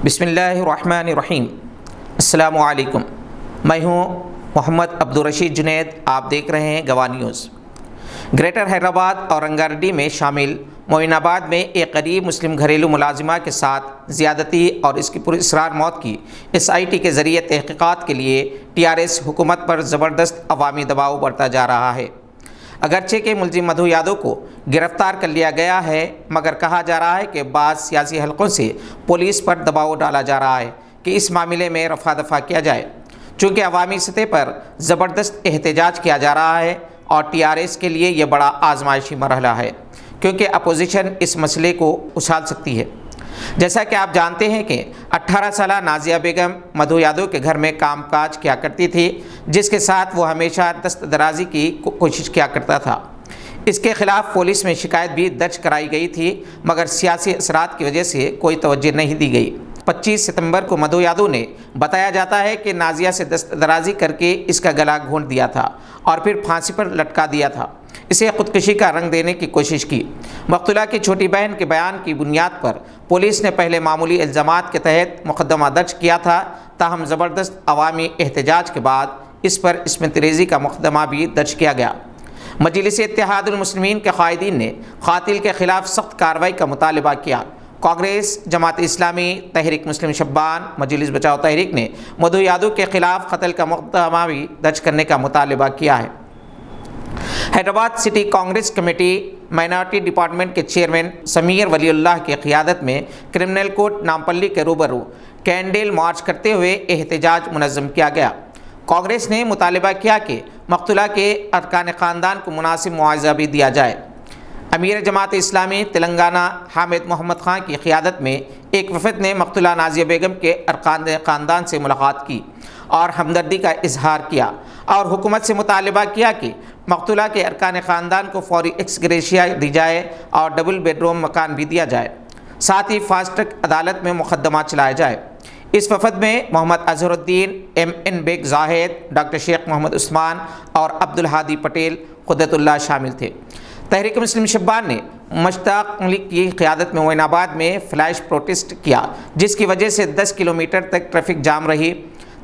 بسم اللہ الرحمن الرحیم۔ السلام علیکم، میں ہوں محمد عبدالرشید جنید، آپ دیکھ رہے ہیں گواہ نیوز۔ گریٹر حیدرآباد اور رنگا ریڈی میں شامل معین آباد میں ایک غریب مسلم گھریلو ملازمہ کے ساتھ زیادتی اور اس کی پراسرار موت کی SIT کے ذریعے تحقیقات کے لیے TRS حکومت پر زبردست عوامی دباؤ بڑھتا جا رہا ہے۔ اگرچہ کہ ملزم مدھو یادو کو گرفتار کر لیا گیا ہے، مگر کہا جا رہا ہے کہ بعض سیاسی حلقوں سے پولیس پر دباؤ ڈالا جا رہا ہے کہ اس معاملے میں رفع دفع کیا جائے، چونکہ عوامی سطح پر زبردست احتجاج کیا جا رہا ہے اور TRS کے لیے یہ بڑا آزمائشی مرحلہ ہے، کیونکہ اپوزیشن اس مسئلے کو اچھال سکتی ہے۔ جیسا کہ آپ جانتے ہیں کہ 18 سالہ نازیہ بیگم مدھو یادو کے گھر میں کام کاج کیا کرتی تھی، جس کے ساتھ وہ ہمیشہ دست درازی کی کوشش کیا کرتا تھا۔ اس کے خلاف پولیس میں شکایت بھی درج کرائی گئی تھی، مگر سیاسی اثرات کی وجہ سے کوئی توجہ نہیں دی گئی۔ 25 ستمبر کو مدھو یادو نے بتایا جاتا ہے کہ نازیہ سے دست درازی کر کے اس کا گلا گھونٹ دیا تھا اور پھر پھانسی پر لٹکا دیا تھا، اسے خودکشی کا رنگ دینے کی کوشش کی۔ مقتولہ کی چھوٹی بہن کے بیان کی بنیاد پر پولیس نے پہلے معمولی الزامات کے تحت مقدمہ درج کیا تھا، تاہم زبردست عوامی احتجاج کے بعد اس پر عصمت ریزی کا مقدمہ بھی درج کیا گیا۔ مجلس اتحاد المسلمین کے قائدین نے قاتل کے خلاف سخت کارروائی کا مطالبہ کیا۔ کانگریس، جماعت اسلامی، تحریک مسلم شبان، مجلس بچاؤ تحریک نے مدھو یادو کے خلاف قتل کا مقدمہ بھی درج کرنے کا مطالبہ کیا ہے۔ Hyderabad city Congress committee minority department کے چیئرمین سمیر ولی اللہ کی قیادت میں کرمنل کوٹ نامپلی کے روبرو کینڈل مارچ کرتے ہوئے احتجاج منظم کیا گیا۔ کانگریس نے مطالبہ کیا کہ مقتولہ کے ارکان خاندان کو مناسب معاوضہ بھی دیا جائے۔ امیر جماعت اسلامی تلنگانہ حامد محمد خان کی قیادت میں ایک وفد نے مقتولہ نازیہ بیگم کے ارکان خاندان سے ملاقات کی اور ہمدردی کا اظہار کیا اور حکومت سے مطالبہ کیا کہ مقتولہ کے ارکان خاندان کو فوری ایکس گریشیا دی جائے اور ڈبل بیڈ روم مکان بھی دیا جائے، ساتھ ہی فاسٹ ٹریک عدالت میں مقدمہ چلایا جائے۔ اس وفد میں محمد اظہر الدین، MN بیگ زاہد، ڈاکٹر شیخ محمد عثمان اور عبدالہادی پٹیل قدرت اللہ شامل تھے۔ تحریک مسلم شبان نے مشتاق ملک کی قیادت میں معین آباد میں فلیش پروٹیسٹ کیا، جس کی وجہ سے 10 کلومیٹر تک ٹریفک جام رہی۔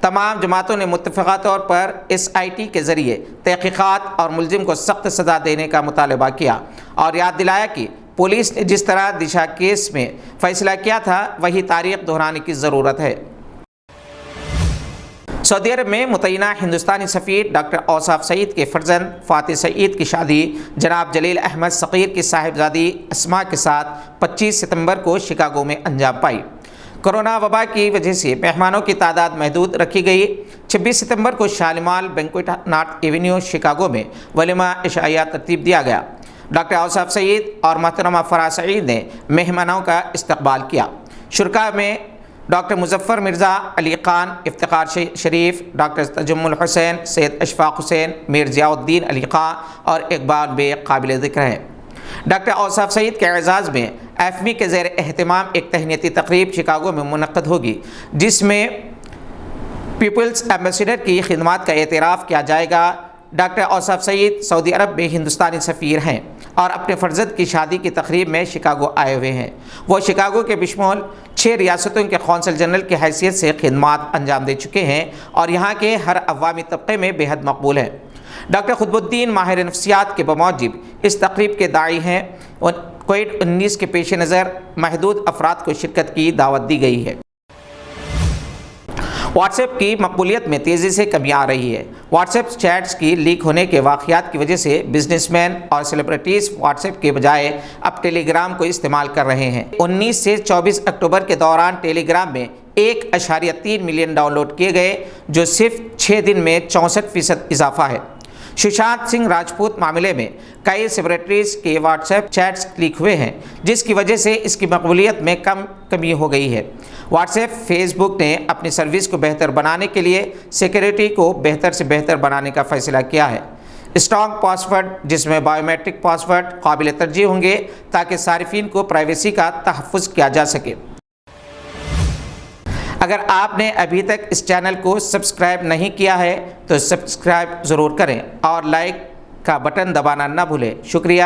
تمام جماعتوں نے متفقہ طور پر SIT کے ذریعے تحقیقات اور ملزم کو سخت سزا دینے کا مطالبہ کیا اور یاد دلایا کہ پولیس نے جس طرح دشا کیس میں فیصلہ کیا تھا وہی تاریخ دہرانے کی ضرورت ہے۔ سعودی عرب میں متعینہ ہندوستانی سفیر ڈاکٹر اوصاف سعید کے فرزند فاتح سعید کی شادی جناب جلیل احمد صقیر کی صاحبزادی اسما کے ساتھ 25 ستمبر کو شکاگو میں انجام پائی۔ کورونا وبا کی وجہ سے مہمانوں کی تعداد محدود رکھی گئی۔ 26 ستمبر کو Shalimar banquet north avenue Chicago میں ولیمہ عشائیہ ترتیب دیا گیا۔ ڈاکٹر اوصاف سعید اور محترمہ فرح سعید نے مہمانوں کا استقبال کیا۔ شرکاء میں ڈاکٹر مظفر مرزا، علی خان، افتخار شریف، ڈاکٹر تجمل حسین، سید اشفاق حسین، میر ضیاء الدین علی خان اور اقبال بیگ قابل ذکر ہیں۔ ڈاکٹر اوصاف سعید کے اعزاز میں AFMI کے زیر اہتمام ایک تہنیتی تقریب شکاگو میں منعقد ہوگی، جس میں پیپلز ایمبیسیڈر کی خدمات کا اعتراف کیا جائے گا۔ ڈاکٹر اوصاف سعید سعودی عرب میں ہندوستانی سفیر ہیں اور اپنے فرزند کی شادی کی تقریب میں شکاگو آئے ہوئے ہیں۔ وہ شکاگو کے بشمول 6 ریاستوں کے قونصل جنرل کی حیثیت سے خدمات انجام دے چکے ہیں اور یہاں کے ہر عوامی طبقے میں بے حد مقبول ہیں۔ ڈاکٹر قطب الدین ماہر نفسیات کے بموجب اس تقریب کے داعی ہیں اور کووڈ-19 کے پیش نظر محدود افراد کو شرکت کی دعوت دی گئی ہے۔ واٹس ایپ کی مقبولیت میں تیزی سے کمی آ رہی ہے۔ واٹس ایپ چیٹس کی لیک ہونے کے واقعات کی وجہ سے بزنس مین اور سیلیبریٹیز واٹس ایپ کے بجائے اب ٹیلی گرام کو استعمال کر رہے ہیں۔ 19 سے 24 اکتوبر کے دوران ٹیلی گرام میں 1.3 ملین ڈاؤن لوڈ کیے گئے، جو صرف 6 دن میں 64% اضافہ ہے۔ سشانت سنگھ راجپوت معاملے میں کئی سیلیبریٹیز کے واٹس ایپ چیٹس لیک ہوئے ہیں، جس کی وجہ سے اس کی مقبولیت میں کمی ہو گئی ہے۔ واٹس ایپ فیس بک نے اپنی سروس کو بہتر بنانے کے لیے سیکیورٹی کو بہتر سے بہتر بنانے کا فیصلہ کیا ہے۔ اسٹرانگ پاس ورڈ، جس میں بائیو میٹرک پاس ورڈ قابل ترجیح ہوں گے تاکہ صارفین کو پرائیویسی کا تحفظ کیا جا سکے۔ اگر آپ نے ابھی تک اس چینل کو سبسکرائب نہیں کیا ہے تو سبسکرائب ضرور کریں اور لائک کا بٹن دبانا نہ بھولیں۔ شکریہ۔